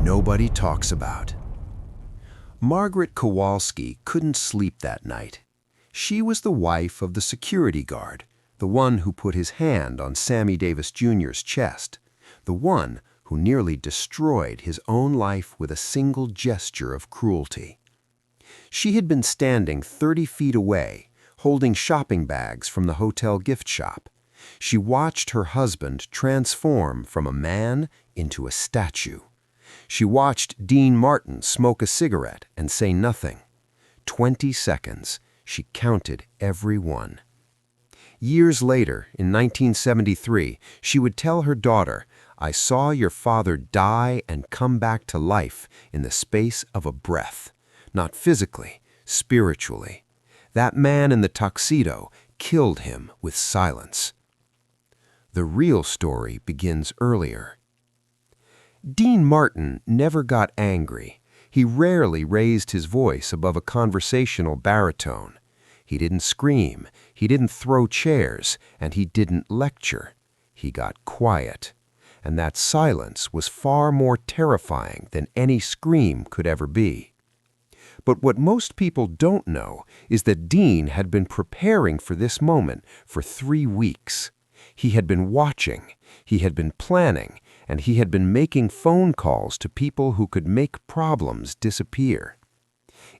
nobody talks about. Margaret Kowalski couldn't sleep that night. She was the wife of the security guard, the one who put his hand on Sammy Davis Jr.'s chest, the one who nearly destroyed his own life with a single gesture of cruelty. She had been standing 30 feet away, holding shopping bags from the hotel gift shop. She watched her husband transform from a man into a statue. She watched Dean Martin smoke a cigarette and say nothing. 20 seconds. She counted every one. Years later, in 1973, she would tell her daughter, "I saw your father die and come back to life in the space of a breath. Not physically, spiritually. That man in the tuxedo killed him with silence." The real story begins earlier. Dean Martin never got angry. He rarely raised his voice above a conversational baritone. He didn't scream, he didn't throw chairs, and he didn't lecture. He got quiet. And that silence was far more terrifying than any scream could ever be. But what most people don't know is that Dean had been preparing for this moment for 3 weeks. He had been watching, he had been planning, and he had been making phone calls to people who could make problems disappear.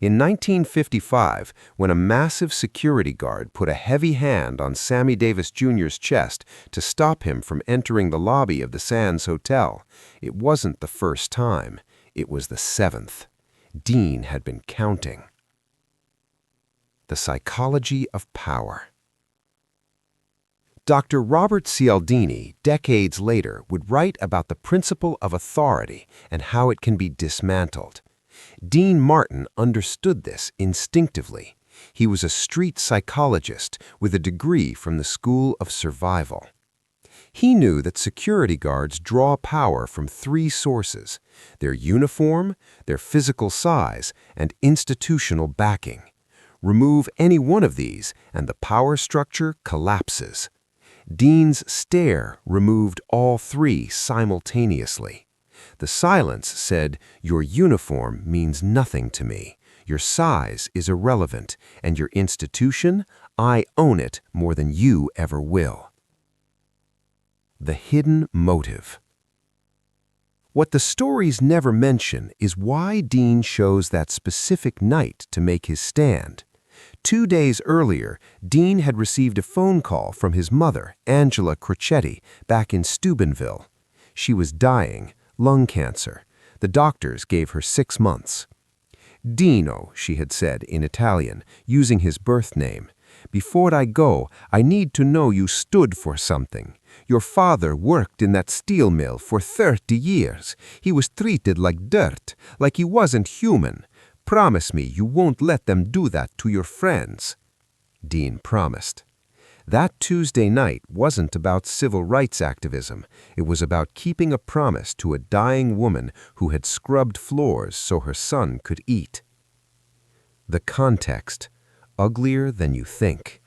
In 1955, when a massive security guard put a heavy hand on Sammy Davis Jr.'s chest to stop him from entering the lobby of the Sands Hotel, it wasn't the first time, it was the 7th. Dean had been counting. The psychology of power. Dr. Robert Cialdini, decades later, would write about the principle of authority and how it can be dismantled. Dean Martin understood this instinctively. He was a street psychologist with a degree from the School of Survival. He knew that security guards draw power from 3 sources: their uniform, their physical size, and institutional backing. Remove any one of these, and the power structure collapses. Dean's stare removed all 3 simultaneously. The silence said, "Your uniform means nothing to me. Your size is irrelevant, and your institution, I own it more than you ever will." The hidden motive. What the stories never mention is why Dean chose that specific night to make his stand. 2 days earlier, Dean had received a phone call from his mother, Angela Crocetti, back in Steubenville. She was dying, lung cancer. The doctors gave her 6 months. "Dino," she had said in Italian, using his birth name, "before I go, I need to know you stood for something. Your father worked in that steel mill for 30 years. He was treated like dirt, like he wasn't human. Promise me you won't let them do that to your friends." Dean promised. That Tuesday night wasn't about civil rights activism. It was about keeping a promise to a dying woman who had scrubbed floors so her son could eat. The context, uglier than you think.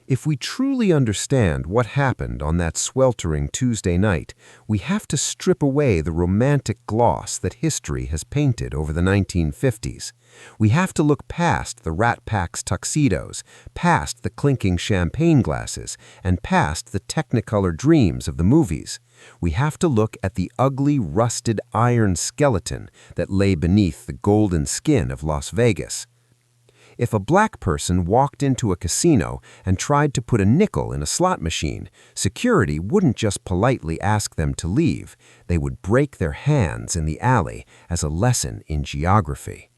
If we truly understand what happened on that sweltering Tuesday night, we have to strip away the romantic gloss that history has painted over the 1950s. We have to look past the Rat Pack's tuxedos, past the clinking champagne glasses, and past the Technicolor dreams of the movies. We have to look at the ugly, rusted iron skeleton that lay beneath the golden skin of Las Vegas. If a black person walked into a casino and tried to put a nickel in a slot machine, security wouldn't just politely ask them to leave. They would break their hands in the alley as a lesson in geography.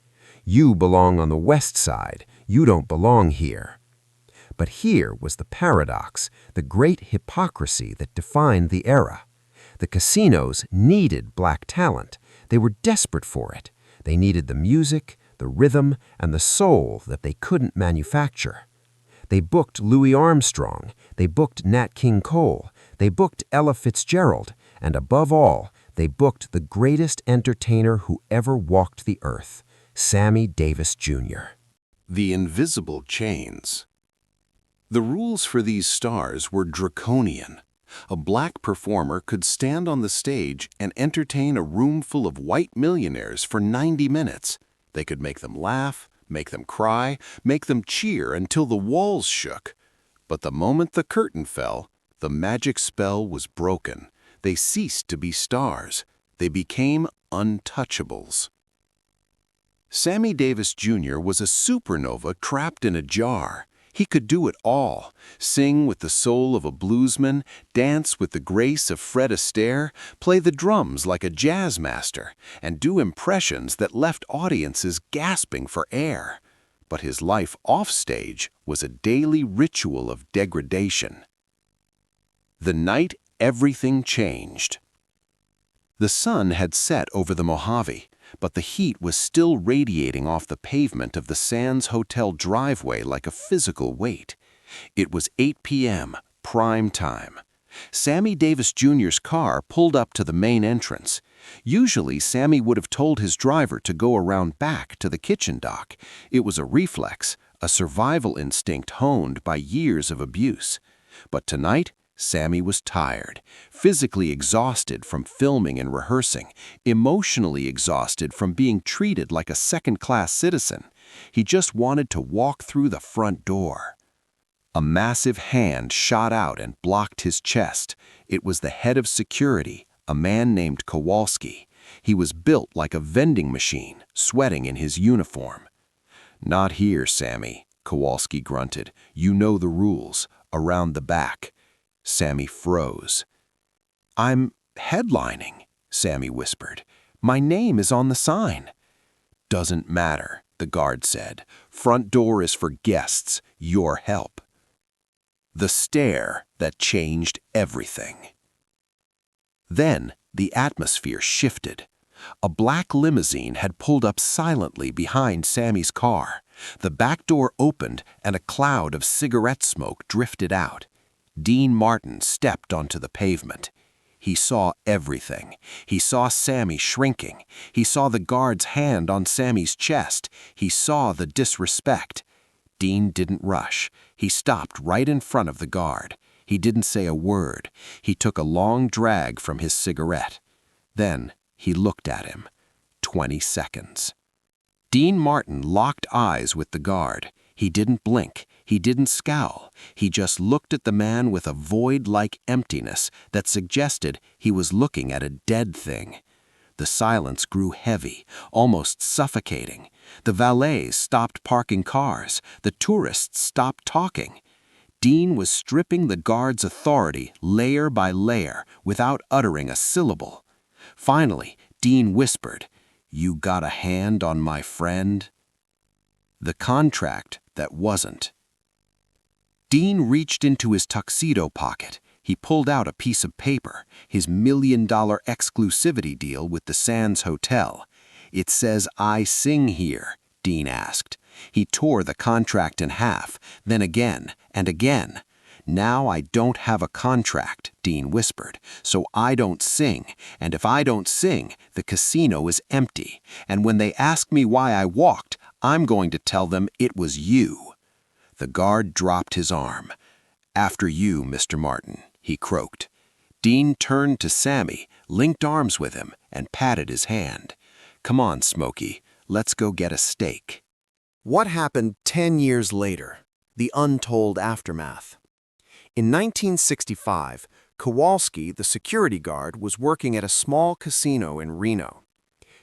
You belong on the west side. You don't belong here. But here was the paradox, the great hypocrisy that defined the era. The casinos needed black talent. They were desperate for it. They needed the music, the rhythm, and the soul that they couldn't manufacture. They booked Louis Armstrong, they booked Nat King Cole, they booked Ella Fitzgerald, and above all, they booked the greatest entertainer who ever walked the earth, Sammy Davis Jr. The invisible chains. The rules for these stars were draconian. A black performer could stand on the stage and entertain a room full of white millionaires for 90 minutes. They could make them laugh, make them cry, make them cheer until the walls shook. But the moment the curtain fell, the magic spell was broken. They ceased to be stars. They became untouchables. Sammy Davis Jr. was a supernova trapped in a jar. He could do it all: sing with the soul of a bluesman, dance with the grace of Fred Astaire, play the drums like a jazz master, and do impressions that left audiences gasping for air. But his life offstage was a daily ritual of degradation. The night everything changed. The sun had set over the Mojave, but the heat was still radiating off the pavement of the Sands Hotel driveway like a physical weight. It was 8 p.m., prime time. Sammy Davis Jr.'s car pulled up to the main entrance. Usually, Sammy would have told his driver to go around back to the kitchen dock. It was a reflex, a survival instinct honed by years of abuse. But tonight, Sammy was tired, physically exhausted from filming and rehearsing, emotionally exhausted from being treated like a second-class citizen. He just wanted to walk through the front door. A massive hand shot out and blocked his chest. It was the head of security, a man named Kowalski. He was built like a vending machine, sweating in his uniform. "Not here, Sammy," Kowalski grunted. "You know the rules. Around the back." Sammy froze. "I'm headlining," Sammy whispered. "My name is on the sign." "Doesn't matter," the guard said. "Front door is for guests, your help." The stare that changed everything. Then the atmosphere shifted. A black limousine had pulled up silently behind Sammy's car. The back door opened and a cloud of cigarette smoke drifted out. Dean Martin stepped onto the pavement. He saw everything. He saw Sammy shrinking. He saw the guard's hand on Sammy's chest. He saw the disrespect. Dean didn't rush. He stopped right in front of the guard. He didn't say a word. He took a long drag from his cigarette. Then he looked at him. 20 seconds. Dean Martin locked eyes with the guard. He didn't blink. He didn't scowl. He just looked at the man with a void-like emptiness that suggested he was looking at a dead thing. The silence grew heavy, almost suffocating. The valets stopped parking cars. The tourists stopped talking. Dean was stripping the guard's authority layer by layer without uttering a syllable. Finally, Dean whispered, "You got a hand on my friend?" The contract that wasn't. Dean reached into his tuxedo pocket. He pulled out a piece of paper, his $1 million exclusivity deal with the Sands Hotel. "It says I sing here," Dean asked. He tore the contract in half, then again and again. "Now I don't have a contract," Dean whispered, "so I don't sing, and if I don't sing, the casino is empty, and when they ask me why I walked, I'm going to tell them it was you." The guard dropped his arm. "After you, Mr. Martin," he croaked. Dean turned to Sammy, linked arms with him, and patted his hand. "Come on, Smokey, let's go get a steak." What happened 10 years later? The untold aftermath. In 1965, Kowalski, the security guard, was working at a small casino in Reno.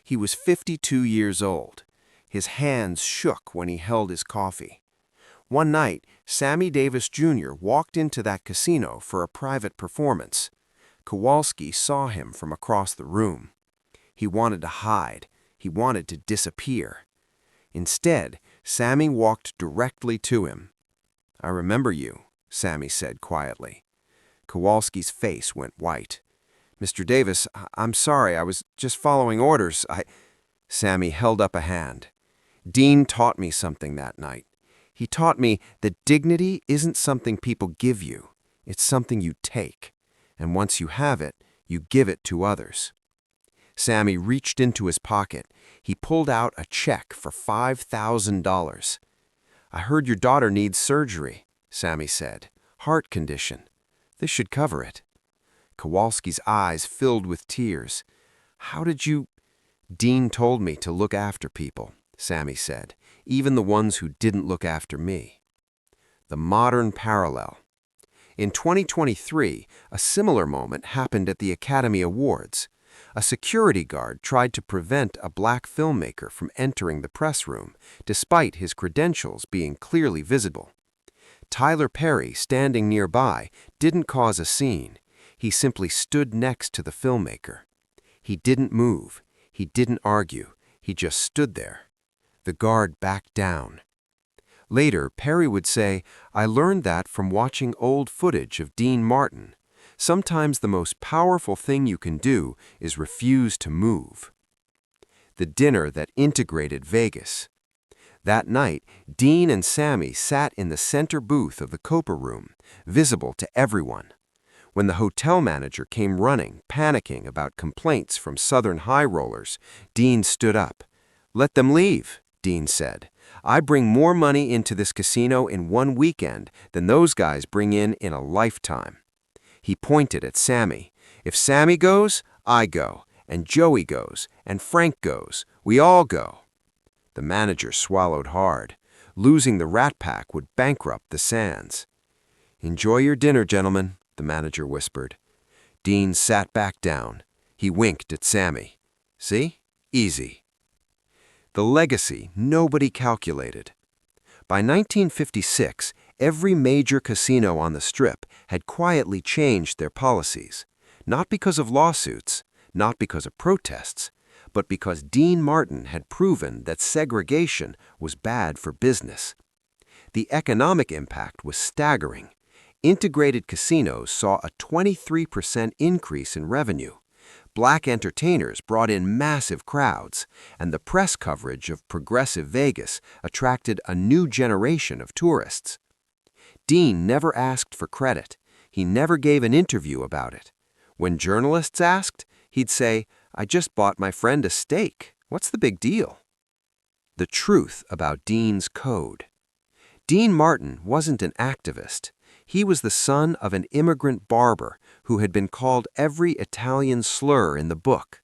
He was 52 years old. His hands shook when he held his coffee. One night, Sammy Davis Jr. walked into that casino for a private performance. Kowalski saw him from across the room. He wanted to hide. He wanted to disappear. Instead, Sammy walked directly to him. "I remember you," Sammy said quietly. Kowalski's face went white. "Mr. Davis, I'm sorry, I was just following orders. Sammy held up a hand. "Dean taught me something that night. He taught me that dignity isn't something people give you. It's something you take. And once you have it, you give it to others." Sammy reached into his pocket. He pulled out a check for $5,000. "I heard your daughter needs surgery," Sammy said. "Heart condition. This should cover it." Kowalski's eyes filled with tears. "How did you—" "Dean told me to look after people," Sammy said, "even the ones who didn't look after me." The modern parallel. In 2023, a similar moment happened at the Academy Awards. A security guard tried to prevent a black filmmaker from entering the press room, despite his credentials being clearly visible. Tyler Perry, standing nearby, didn't cause a scene. He simply stood next to the filmmaker. He didn't move. He didn't argue. He just stood there. The guard backed down. Later, Perry would say, "I learned that from watching old footage of Dean Martin. Sometimes the most powerful thing you can do is refuse to move." The dinner that integrated Vegas. That night, Dean and Sammy sat in the center booth of the Copa Room, visible to everyone. When the hotel manager came running, panicking about complaints from Southern high rollers, Dean stood up. "Let them leave," Dean said. "I bring more money into this casino in one weekend than those guys bring in a lifetime." He pointed at Sammy. "If Sammy goes, I go, and Joey goes, and Frank goes. We all go." The manager swallowed hard. Losing the Rat Pack would bankrupt the Sands. "Enjoy your dinner, gentlemen," the manager whispered. Dean sat back down. He winked at Sammy. "See? Easy." The legacy nobody calculated. By 1956, every major casino on the Strip had quietly changed their policies, not because of lawsuits, not because of protests, but because Dean Martin had proven that segregation was bad for business. The economic impact was staggering. Integrated casinos saw a 23% increase in revenue. Black entertainers brought in massive crowds, and the press coverage of progressive Vegas attracted a new generation of tourists. Dean never asked for credit. He never gave an interview about it. When journalists asked, he'd say, "I just bought my friend a steak. What's the big deal?" The truth about Dean's code. Dean Martin wasn't an activist. He was the son of an immigrant barber who had been called every Italian slur in the book.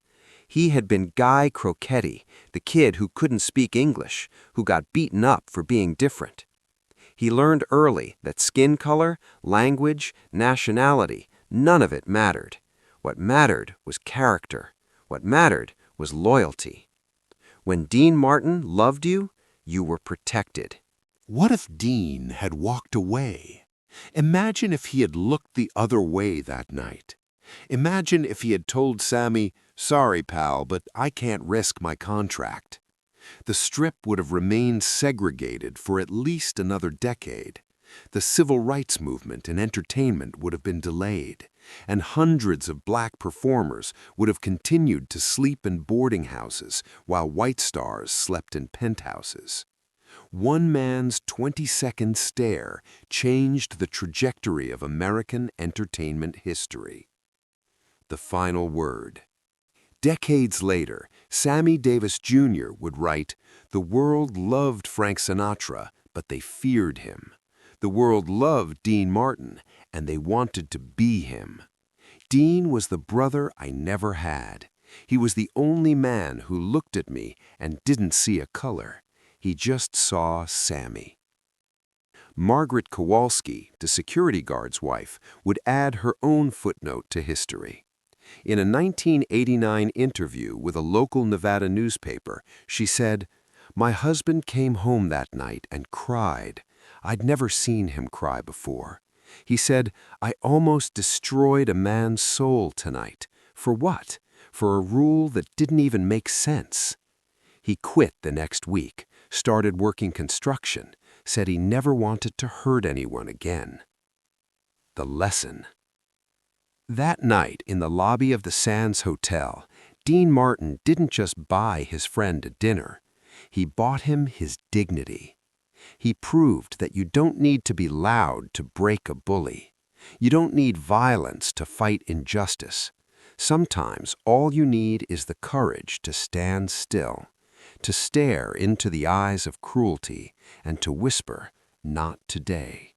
He had been Guy Crocetti, the kid who couldn't speak English, who got beaten up for being different. He learned early that skin color, language, nationality, none of it mattered. What mattered was character. What mattered was loyalty. When Dean Martin loved you, you were protected. What if Dean had walked away? Imagine if he had looked the other way that night. Imagine if he had told Sammy, "Sorry, pal, but I can't risk my contract." The Strip would have remained segregated for at least another decade. The civil rights movement in entertainment would have been delayed, and hundreds of black performers would have continued to sleep in boarding houses while white stars slept in penthouses. One man's 20-second stare changed the trajectory of American entertainment history. The final word. Decades later, Sammy Davis Jr. would write, "The world loved Frank Sinatra, but they feared him. The world loved Dean Martin, and they wanted to be him. Dean was the brother I never had. He was the only man who looked at me and didn't see a color. He just saw Sammy." Margaret Kowalski, the security guard's wife, would add her own footnote to history. In a 1989 interview with a local Nevada newspaper, she said, "My husband came home that night and cried. I'd never seen him cry before. He said, 'I almost destroyed a man's soul tonight. For what? For a rule that didn't even make sense.' He quit the next week, started working construction, said he never wanted to hurt anyone again." The lesson. That night in the lobby of the Sands Hotel, Dean Martin didn't just buy his friend a dinner. He bought him his dignity. He proved that you don't need to be loud to break a bully. You don't need violence to fight injustice. Sometimes all you need is the courage to stand still, to stare into the eyes of cruelty, and to whisper, "Not today."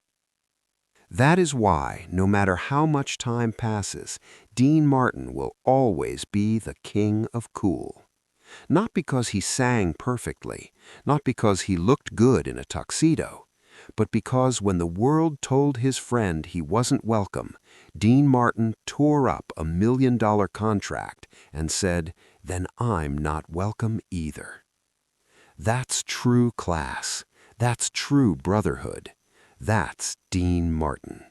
That is why, no matter how much time passes, Dean Martin will always be the king of cool. Not because he sang perfectly, not because he looked good in a tuxedo, but because when the world told his friend he wasn't welcome, Dean Martin tore up a $1 million contract and said, "Then I'm not welcome either." That's true class. That's true brotherhood. That's Dean Martin.